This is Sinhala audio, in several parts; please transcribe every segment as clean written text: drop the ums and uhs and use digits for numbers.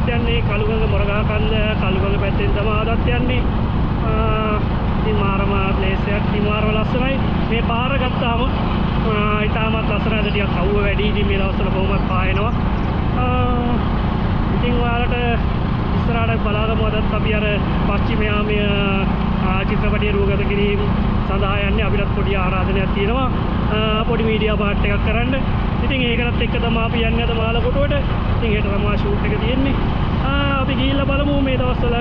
අදත් යන්නේ කළුගඟ මොරගහ කන්ද කළුගඟ පැත්තෙන් තමයි අදත් යන්නේ. ඉතින් මාරම ප්ලේස් එකක් ඉමාරව ලස්සනයි. මේ පාර ගත්තාම ඉතාමත් ලස්සනයි. ටිකක් අවුව වැඩි. ඉතින් මේ දවස්වල කොහොමද පායනවා. ඉතින් ඔයාලට ඉස්සරහට බලාගමු. අදත් අපි අර පශ්චිමයාමය චිත්‍රපටිය රූගත කිරීම සඳහා යන්නේ. අපිටත් පොඩි ආරාධනයක් තියෙනවා. පොඩි මීඩියා පාර්ට් එකක් කරන්න. ඉතින් ඒකටත් එක්ක තමයි අපි යන්නේ අද මාලකොටුවට. ඉතින් හෙට තමයි ෂූට් එක තියෙන්නේ. අපි ගිහිල්ලා බලමු මේ දවස්වල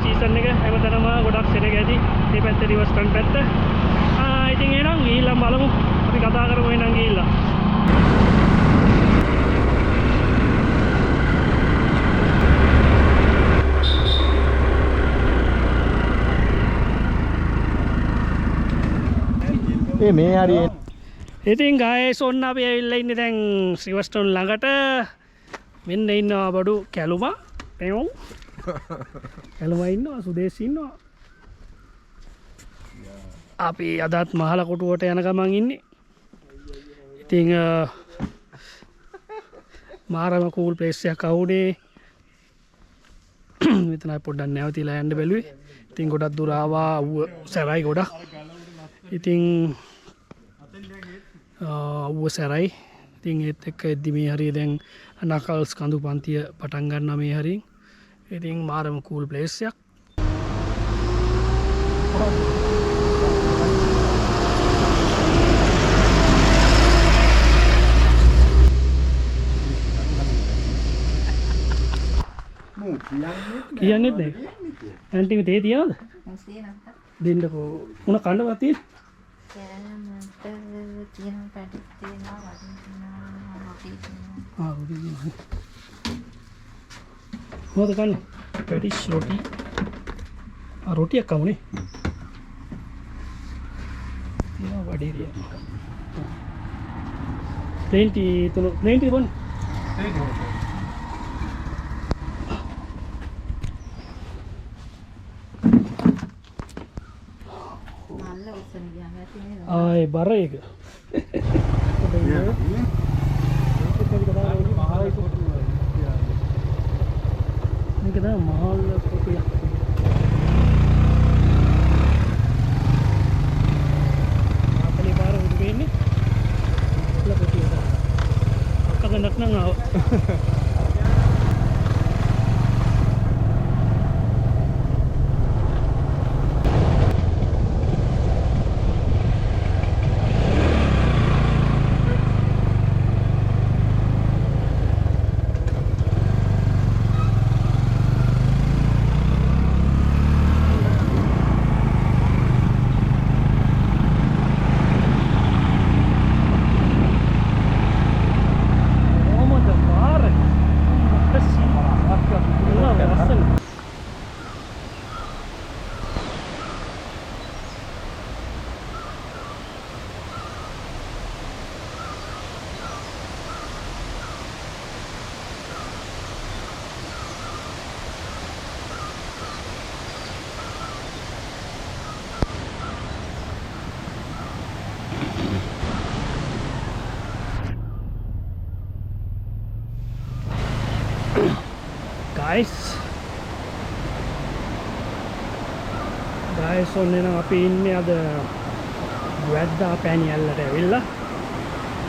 සීසන් එක හැමතැනම ගොඩක් සෙනග ඇති. මේ පැත්තේ රිවර්ස්ටන් පැත්ත. ඉතින් එහෙනම් ගිහිල්ලා බලමු. අපි කතා කරමු එහෙනම් ගිහිල්ලා. මේ හරිය. ඉතින් ගායස් ඔන්න අපි ඇවිල්ලා ඉන්නේ දැන් රිවර්ස්ටන් ළඟට. මෙන්න ඉන්නවා බඩු කැලුමා. පෙවුම්. කැලුමා ඉන්නවා, සුදේශී ඉන්නවා. අපි අදත් මහලකොටුවට යන ගමන් ඉන්නේ. ඉතින් මාරම කූල් ප්ලේස් එකක් අවුනේ. මෙතනයි පොඩ්ඩක් නැවතිලා යන්න බැලුවේ. ඉතින් ගොඩක් දුර ආවා. සැරයි ගොඩක්. ඉතින් සැරයි. ඉතින් ඒත් එක්ක එද්දි මේ හරිය දැන් නකල්ස් කඳු පන්තිය පටන් ගන්නවා මේ හරියෙන්. ඉතින් මාරම කූල් ප්ලේස් එකක්. කියන්නෙත් නෑ. ඇන්ටිම තේ තියනවද? දෙන්නකෝ. උණ කන්නවත් තියෙන? මොකද කන්නේ? පැටිස් රොටි. රොටියක් කමුනේ. තියනවා වඩේරිය. ප්ලේන්ටි බොන්න. ආයේ බර එක. මේක තමයි මහල් කොටියක්. අපේ පාර උඩ වෙන්නේ. ලකොටිය. අක්කගන්නක් නම් ආව. ගායස් ඔන්නේ නම් අපි ඉන්නේ අද වැද්දාපැණි ඇල්ලට ඇවිල්ලා.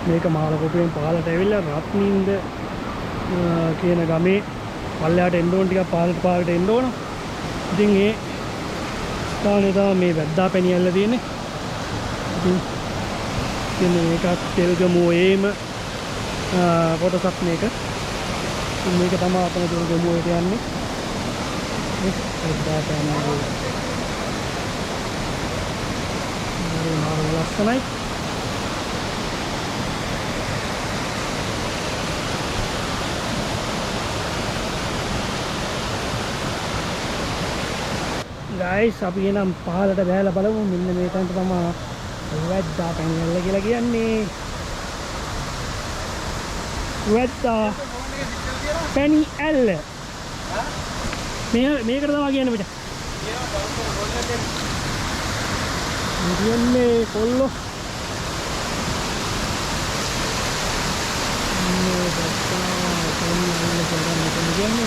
මේක මාලකොටුවෙන් පහළට ඇවිල්ලා රත්නින්ද කියන ගමේ පල්ලෙහාට එන්න ඕන ටිකක් පහළට එන්න ඕන. ඉතින් ඒ ස්ථානේ තමයි මේ වැද්දාපැණි ඇල්ල තියෙන්නේ. ඉතින් මේකත් 𝗘𝗵𝗃 කොටසක් මේක. මේක තමයි අපේ 𝗘𝗵𝗃 යන්නේ. වැද්දාපැණි ලස්සනයි. ගයිස් අපි එනම් පහළට බෑලා බලමු. මෙන්න මේ තැනට තමයි වැද්දාපැණි ඇල්ල කියලා කියන්නේ. වැද්දාපැණි ඇල්ල. මේකට තමයි කියන්නේ මචං. කියන්නේ කොල්ලෝ කියන්නේ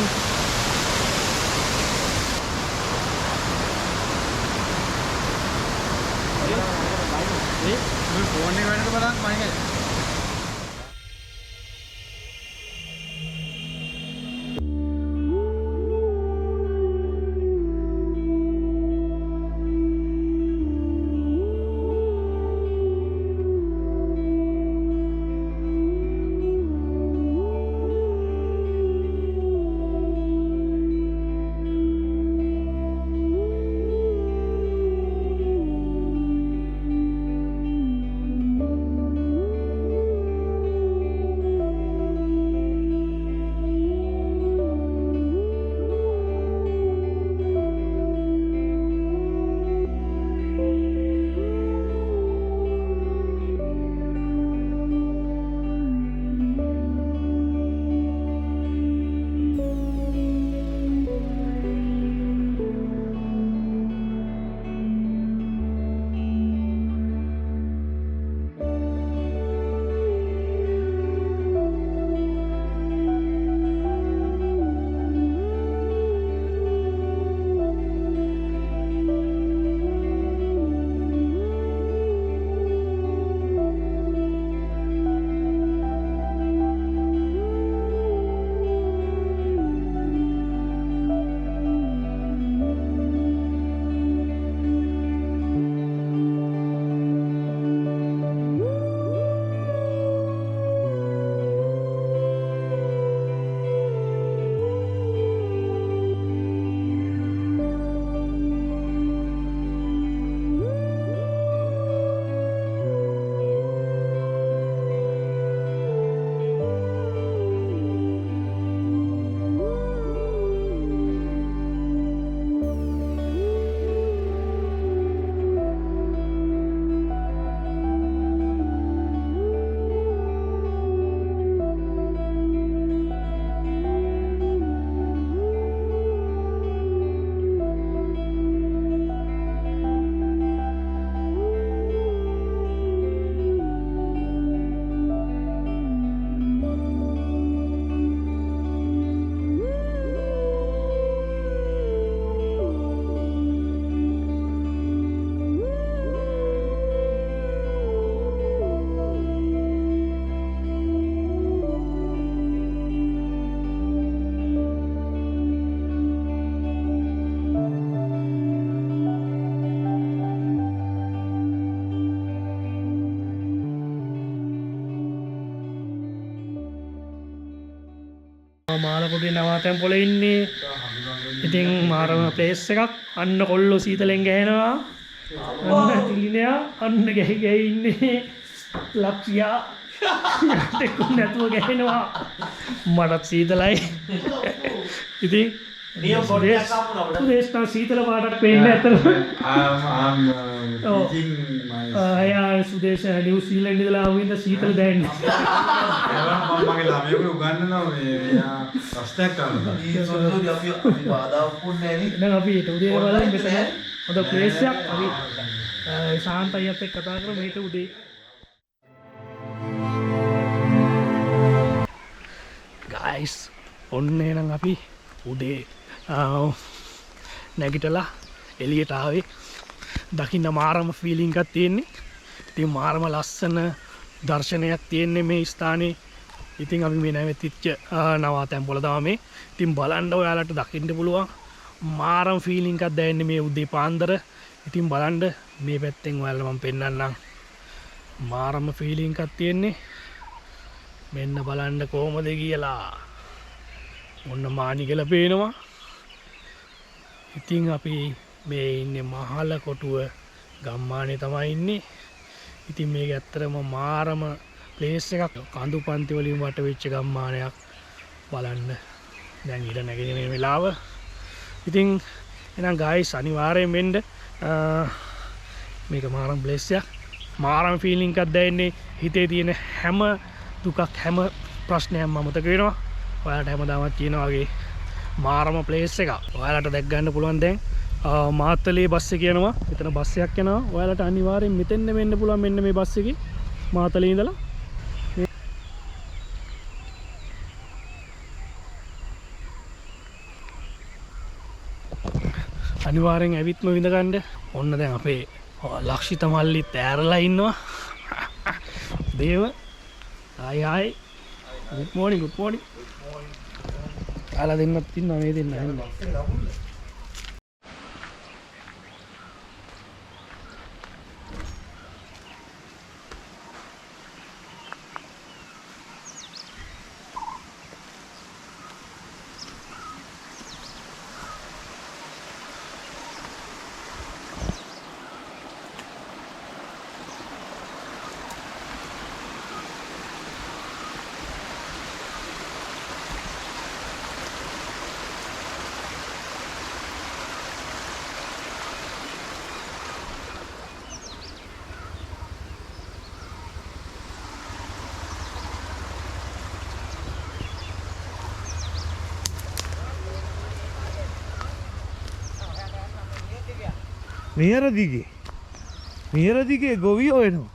මේ ෆෝන් එක වෙනකොට බලන්න මයිකයි. මාලකොඩේ නවාතැන් පොළ ඉන්නේ. ඉතින් මාරම ප්ලේස් එකක්. අන්න කොල්ලෝ සීතලෙන් ගහනවා. අන්න තිලිනයා අන්න ගැහි ගැහි ඉන්නේ. ලක්ෂියා ටෙක්කුන් නැතුව ගහනවා. මටත් සීතලයි. ඉතින් දේශනා සීතල පාටක් පේන්නේ ඇත්තටම. අය සුදේශ නිව්සීලන්ත ඉඳලා ආව ඉඳ සීතල දැනෙන්නේ. මගේ ළමයෙකුට උගන්වනවා මේ ප්‍රශ්නයක් අහනවා. සොල්ලෝදි අපි බාධාවක් වුණේ නැහැ නේ. දැන් අපි ඊට උදේ බලන්න මෙතන හොඳ ප්ලේස් එකක්. අපි ශාන්තයියත් එක්ක කතා කරමු ඊට උදේ. ගයිස් ඔන්න එනම් අපි උදේ නැගිටලා එළියට ආවේ. දකින්න මාරම ෆීලිං එකක් තියෙන්නේ. ඉතින් මාරම ලස්සන දර්ශනයක් තියෙන්නේ මේ ස්ථානේ. ඉතින් අපි මේ නැවතිච්ච නවාතැන් පොළ තමයි. ඉතින් බලන්න ඔයාලට දකින්න පුළුවන් මාරම ෆීලිං එකක් දැනෙන්නේ මේ උදේ පාන්දර. ඉතින් බලන්න මේ පැත්තෙන් ඔයාලට මම පෙන්නන්නම්. මාරම ෆීලිං එකක් තියෙන්නේ. මෙන්න බලන්න කොහොමද කියලා. ඔන්න මානිගල පේනවා. ඉතින් අපි මේ ඉන්නේ මහලකොටුව ගම්මානේ තමයි ඉන්නේ. ඉතින් මේක ඇත්තටම මාරම ප්ලේස් එකක්. කඳු පන්ති වලින් වට වෙච්ච ගම්මානයක්. බලන්න දැන් ඊට නැගිටින වෙලාව. ඉතින් එහෙනම් ගයිස් අනිවාර්යෙන් මෙන්න මේක මාරම ප්ලේස් එකක්. මාරම ෆීලිං එකක් දැනෙන්නේ. හිතේ තියෙන හැම දුකක් හැම ප්‍රශ්නයක්ම අමතක වෙනවා. ඔයාලට හැමදාමත් කියනවා වගේ මාරම ප්ලේස් එකක්. ඔයාලට දැක් ගන්න පුළුවන් දැන් මාත්තලේ බස් එක යනවා. මෙතන බස් එකක් යනවා. ඔයාලට අනිවාර්යෙන් මෙතෙන්න වෙන්න පුළුවන් මෙන්න මේ බස් එකේ. මාතලේ ඉඳලා අනිවාර්යෙන් ඇවිත්ම විඳ ගන්න. ඔන්න දැන් අපේ ලක්ෂිත මල්ලිත් ඈරලා ඉන්නවා. දේව ආයි good morning. ආලා දෙන්නත් ඉන්නවා මේ දෙන්න හෙන්න. මෙහෙර දිගේ ගොවියෝ එනවා.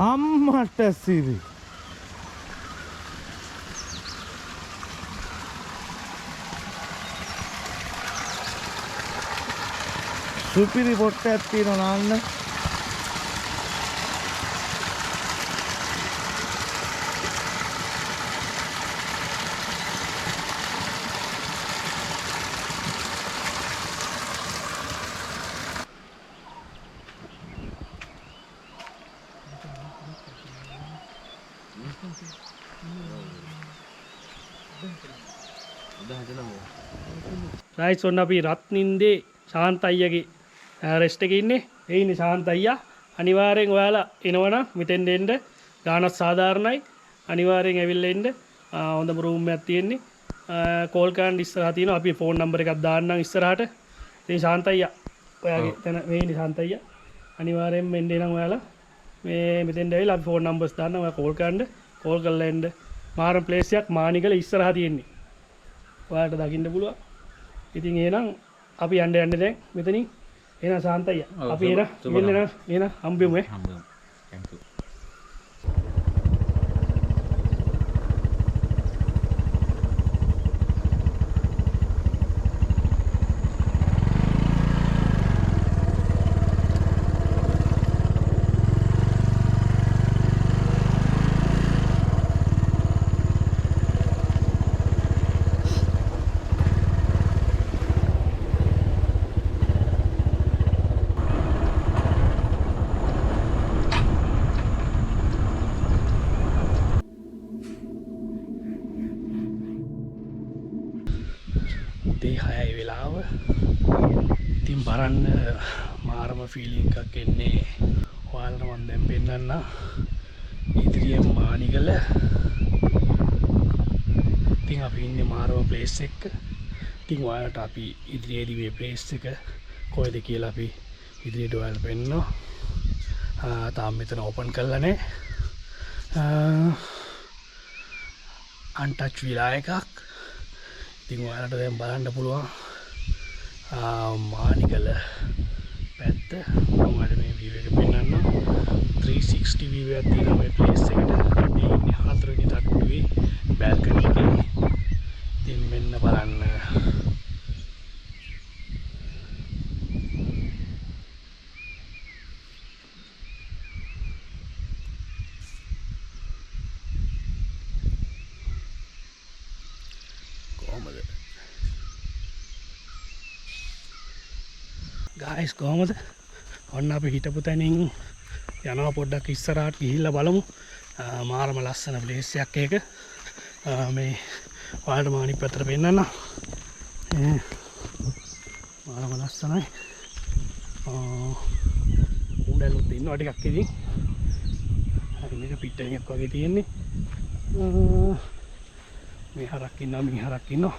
අම්මට සිරි. සුපිරි පොට්ටයක් තියෙනවා නාන්න. රයිට් ඔන්න අපි රත්නින්දේ ශාන්ත අයියාගේ රෙස්ට් එකේ ඉන්නේ. ඒ ඉන්නේ ශාන්ත අයියා. අනිවාර්යෙන් ඔයාලා එනවනම් මෙතෙන් එන්න. ගානක් සාධාරණයි. අනිවාර්යෙන් ඇවිල්ලා එන්න. හොඳම රූම් එකක් තියෙන්නේ. කෝල් කරන්න ඉස්සරහා තියෙනවා. අපි ෆෝන් නම්බර් එකක් දාන්නම් ඉස්සරහට. ඉතින් ශාන්ත අයියා ඔයාගේ තන මේ ඉන්නේ ශාන්ත අයියා. අනිවාර්යෙන් මෙන්න එනම් ඔයාලා මේ මෙතෙන් ඇවිල්ලා අපි ෆෝන් නම්බර්ස් දාන්නම්. ඔයා කෝල් කරන්න. කෝල් කරලා එන්න. මාරම් ප්ලේස් එකක් මානිකල ඉස්සරහා තියෙන්නේ. ඔයාලට දකින්න පුළුවන්. ඉතින් එහෙනම් අපි යන්න දැන් මෙතනින් එහෙනම් ශාන්ත අයියා අපි එහෙනම් හම්බෙමු ඈ. Thank you. හයයි වෙලාව. ඉතින් බලන්න මාරම ෆීලිං එකක් එන්නේ. ඔයාලට මම දැන් පෙන්නන්න. ඉදිරියෙන් මානිගල. ඉතින් අපි ඉන්නේ මාරම ප්ලේස් එක. ඉතින් ඔයාලට අපි ඉදිරියේදී මේ ප්ලේස් එක කොහෙද කියලා අපි ඉදිරියට ඔයාලට පෙන්නනවා. තාම මෙතන ඕපන් කරලා නැහැ. අන්ටච් විලා එකක්. ඉතින් ඔයාලට දැන් බලන්න පුළුවන් මානිකල පැත්ත. මම ඔයාලට මේ view එක පෙන්නන්නම්. 360 view එකක් තියෙනවා මේ place එකට. මේ ඉන්නේ 4 වෙනි තට්ටුවේ balcony එකේ. ඉතින් මෙන්න බලන්න. ගයිස් කොහමද? ඔන්න අපි හිටපු තැනින් යනවා පොඩ්ඩක් ඉස්සරහට ගිහිල්ලා බලමු. මාරම ලස්සන ප්ලේස් එකක් ඒක. මේ ඔයාලට මම අනිත් පැත්තට පෙන්නන්න. මාරම ලස්සනයි. උඩලුත් ඉන්නවා ටිකක් ඉතින්. හරි මේක පිට්ටනියක් වගේ තියෙන්නේ. මේ හරක් ඉන්නවා මේ හරක් ඉන්නවා.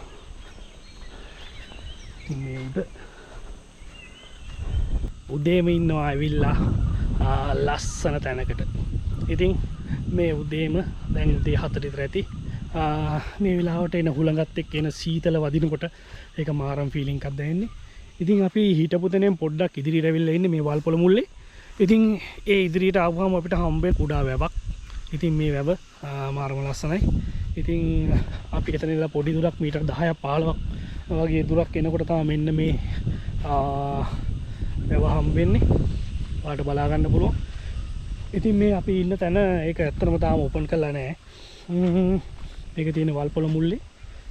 මේ උදේම ඉන්නවා ඇවිල්ලා ලස්සන තැනකට. ඉතින් මේ උදේම දැන් උදේ 4 විතර ඇති. මේ වෙලාවට එන හුළඟත් එක්ක එන සීතල වදිනකොට ඒක මාරම් ෆීලිං එකක් දැනෙන්නේ. ඉතින් අපි හිටපු තැනෙන් පොඩ්ඩක් ඉදිරියට ඇවිල්ලා ඉන්නේ මේ වල්පොල මුල්ලේ. ඉතින් ඒ ඉදිරියට ආවම අපිට හම්බෙන කුඩා වැවක්. ඉතින් මේ වැව මාරම ලස්සනයි. ඉතින් අපි එතන ඉඳලා පොඩි දුරක් මීටර් 10ක් 15ක් වගේ දුරක් එනකොට තමයි මෙන්න මේ වැව හම්බෙන්නේ. ඔයාලට බලා ගන්න පුළුවන්. ඉතින් මේ අපි ඉන්න තැන ඒක ඇත්තටම තාම ඕපන් කරලා නැහැ. මේක තියෙන වල්පොලමුල්ලේ.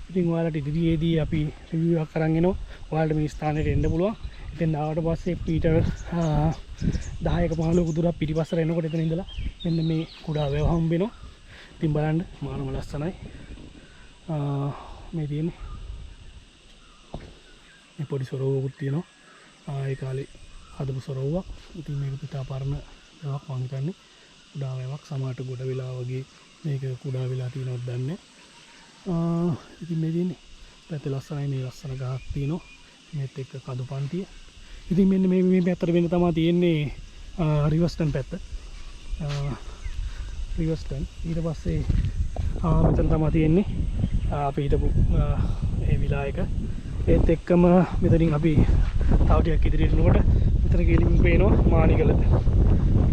ඉතින් ඔයාලට ඉදිරියේදී අපි රිවිව් එකක් අරන් එනවා. ඔයාලට මේ ස්ථානෙට එන්න පුළුවන්. ඉතින් ආවට පස්සේ මීටර් 10ක 15ක දුරක් පිටිපස්සට එනකොට එතන ඉඳලා මෙන්න මේ කුඩා වැව හම්බ වෙනවා. ඉතින් බලන්න මානම ලස්සනයි. මේ තියෙන්නේ මේ පොඩි සොරවකුත් තියෙනවා. ඒ කාලේ හදපු සොරවුවක්. ඉතින් මේක පිටා පරණ වැවක් මං හිතන්නේ කුඩා වැවක්. සමහරට ගොඩ වෙලා වගේ මේක කුඩා වෙලා තියෙනවද දන්නේ නැහැ. ඉතින් මේ තියෙන්නේ පැත්තේ ලස්සනයි. මේ ලස්සන ගහක් තියෙනවා. මේත් එක්ක කඳු පන්තිය. ඉතින් මෙන්න මේ පැත්තට වෙන්න තමයි තියෙන්නේ රිවර්ස්ටන් පැත්ත. රිවර්ස්ටන් ඊට පස්සේ මෙතන තමයි තියෙන්නේ අපි හිටපු ඒ විලායක. ඒත් එක්කම මෙතනින් අපි තව ටිකක් ඉදිරියට යනකොට මෙතන ගෙලින් පේනවා මානිකල.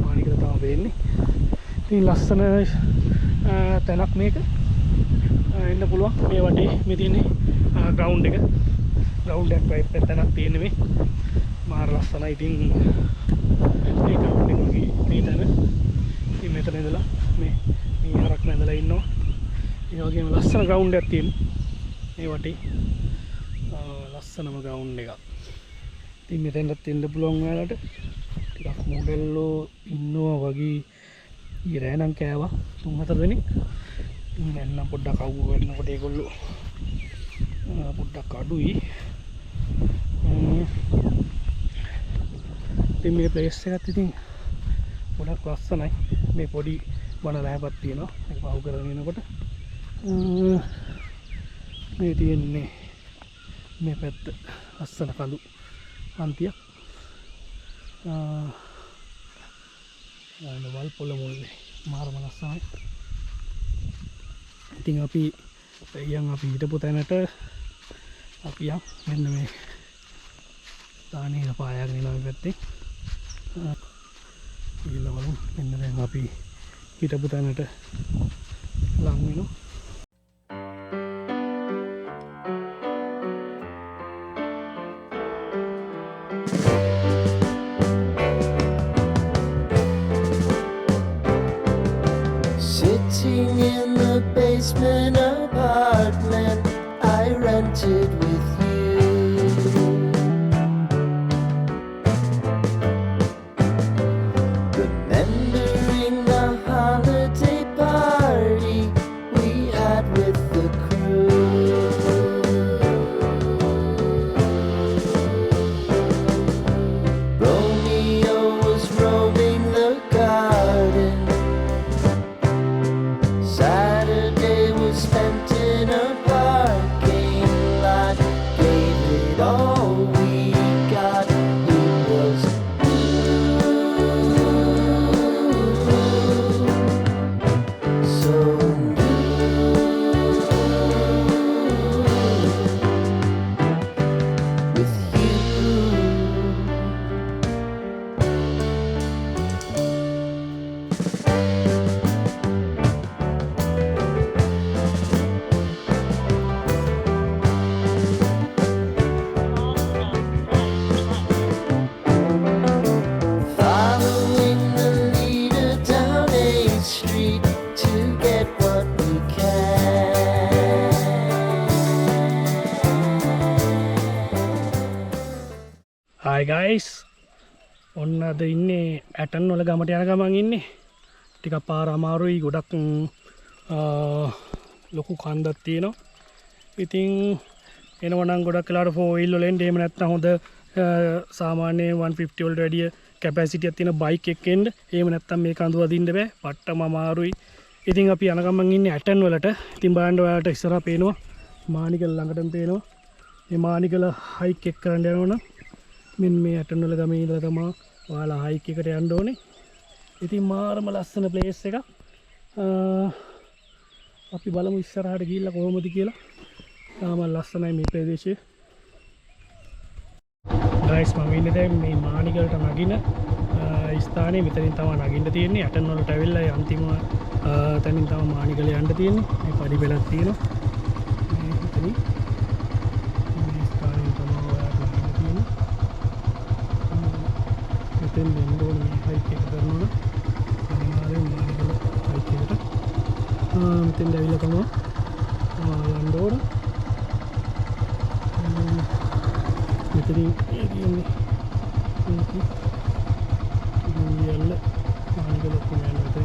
මානිකල තමයි වෙන්නේ. ඉතින් ලස්සන තැනක් මේක. එන්න පුළුවන්. මේ වටේ මේ තියෙන්නේ ග්‍රවුන්ඩ් එක. ග්‍රවුන්ඩ් එකක් වයිප් පැත්තක් තියෙන්නේ මේ. මාර ලස්සනයි. ඉතින් මේ ග්‍රවුන්ඩ් එක වගේ මේ තැන. ඉතින් මෙතන ඉඳලා මේ හරක් නැඳලා ඉන්නවා. ඒ වගේම ලස්සන ග්‍රවුන්ඩ් එකක් තියෙනවා. මේ වටේ ලස්සනම ග්‍රවුන්ඩ් එකක්. ඉතින් මෙතෙන්ට එන්න පුළුවන් ඔයාලට. ටිකක් මොඩෙල්ලෝ ඉන්නවා වගේ. ඊරෑ නම් කෑවා 3-4 දෙනෙක්. නැත්නම් පොඩ්ඩක් අවුව වෙනකොට ඒගොල්ලෝ පොඩ්ඩක් අඩුයි. ඉතින් මේ ප්ලේස් එකත් ඉතින් ගොඩක් ලස්සනයි. මේ පොඩි වන ලෑපක් තියෙනවා. ඒක පහු කරගෙන එනකොට මේ තියෙන්නේ මේ පැත්ත ලස්සන කඳු අන්තියක්. වල්පොලමුල්ලේ මාරම ලස්සනයි. ඉතින් අපි හිටපු තැනට අපි මෙන්න මේ තානේ පායාගෙන ඉනවා මේ පැත්තේ. ඊළඟවලු මෙන්න දැන් අපි හිටපු තැනට ලං වෙනවා. Sitting in the basement apartment I rented with you, remembering the holiday party we had with the crew. Romeo was roaming the garden. Saturday was spent in a parking lot. Gave it all we got. It was so with you. Following the leader down 8th Street to get what we can. Hi guys. ඔන්න අද ඉන්නේ ඇටන්වල ගමට යන ගමන් ඉන්නේ. ටිකක් පාර අමාරුයි. ගොඩක් ලොකු කන්දක් තියෙනවා. ඉතින් එනවනම් ගොඩක් වෙලාවට 4 wheel වල එන්න. එහෙම නැත්නම් හොඳ සාමාන්‍ය 150 වලට වැඩිය කැපැසිටි එකක් තියෙන බයික් එකක් එන්න. එහෙම නැත්නම් මේ කඳු අදින්න බෑ. පට්ටම අමාරුයි. ඉතින් අපි යන ගමන් ඉන්නේ ඇටන් වලට. ඉතින් බලන්න ඔයාලට ඉස්සරහා පේනවා මානිකල ළඟටම පේනවා. මේ මානිකල හයික් එක කරන්න යනවනම් මෙන්න මේ ඇටන් වල ගමේ ඉඳලා තමයි ඔයාලා හයික් එකට යන්න ඕනේ. ඉතින් මාරම ලස්සන ප්ලේස් එකක්. අපි බලමු ඉස්සරහට ගිහිල්ලා කොහොමද කියලා. තාම ලස්සනයි මේ ප්‍රදේශය. ගයිස් මම ඉන්නේ දැන් මේ මානිකලට නගින ස්ථානයේ මෙතනින් තමයි නගින්න තියෙන්නේ. ඇටන්වලට ඇවිල්ලා ඒ අන්තිම තැනින් තමයි මානිකල යන්න තියෙන්නේ. මේ පඩි පෙළක් තියෙනවා. මේ මෙතනින් මේ ස්ථානයෙන් තමයි ඔයාලට නගින්න තියෙන්නේ. මෙතෙන් දෙන්න ඕනේ මේ හයික් එක කරනවා. අනිවාර්යෙන් මානිකල හයික් එකට. මෙතෙන් ඇවිල්ලා තමයි යන්න ඕන. මෙතනින් කියන්නේ ඉන්දියල්ල මානිකල ඔක්කොම යනවා.